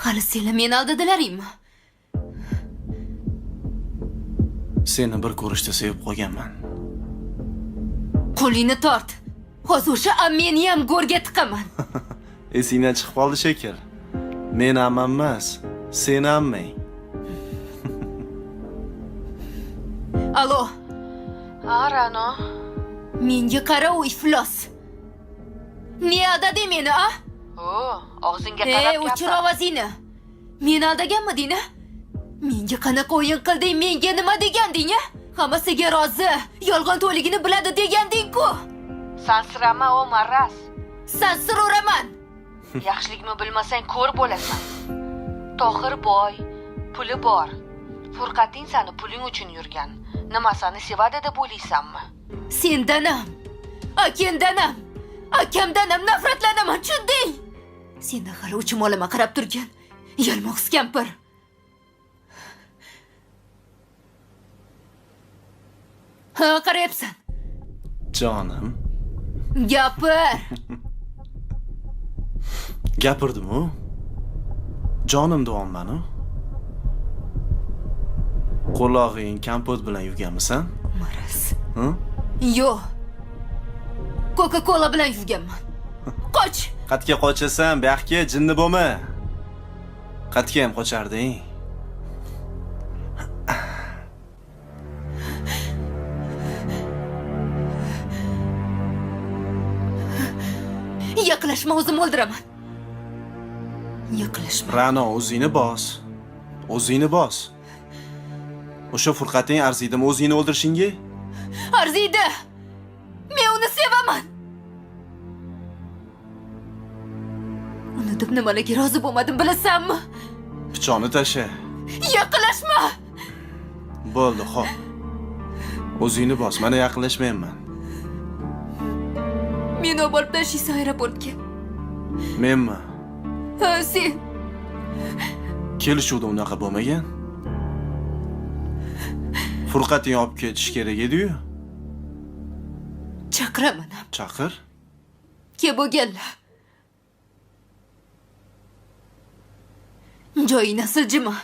Hali senlar meni aldadilaringmi? Seni bir ko'rishda sevib qolganman. Qo'lingni tort. Hozir o'sha ammeni ham go'rga tiqaman. Esingdan chiqib qoldi shekil. Men ammam emas, sen ammang. Alo, Ha, Ra'no. menga qara u iflos. Ne aldadi meni, a? O, og'zingga qarab O'chir gapir. ovozingni. Meni aldaganmiding, a? Menga qanaqa o'yin qilding, menga nima deganding, a? Hammasiga rozi, yolg'on to'ligini biladi deganding-ku. Sansirama o marras. Sansir uraman. Yaxshilikni bilmasang ko'r bo'lasan. Tohir boy, puli bor. Furqating sani puling uchun yurgan. Nimasini sevadi deb o'ylaysanmi? Sendanam, akamdanam, akamdanam nafratlanaman, tushunding? Sendan hali uchim olama qarab turgan. Yalmoq kampir. Ha, qarayapsan. Jonim, Gapir. gapirdim-ku. Jonim deyapman-ku. Qo'log'ing kompot bilan yuvganmisan? Maraz. Ha? Yo'q. Coca-Cola bilan yuvganman. Qoch. Qatga qochasan, baxtga jinni bo'lma. Qatga ham qocharding. Yaqinlashma, o'zim o'ldiraman. Yaqinlashma. Ra'no, o'zingni bos. O'zingni bos. O'sha Furqating arziydimi o'zingni o'ldirishingga? Arziydi. Men uni sevaman. Uni deb nimalarga rozi bo'lmadim bilasanmi? Pichoqni tasha. Yaqinlashma. Bo'ldi, xo'p. O'zingni bos, mana yaqinlashmayman. Meni olib tashlaysan aeroportga. Menmi? Ha, sen. Kelishuvda unaqa bo'lmagan. Furqating olib ketish kerak edi-yu. Chaqiraman. Chaqir. Ke bo'lganlar. Joying siljima.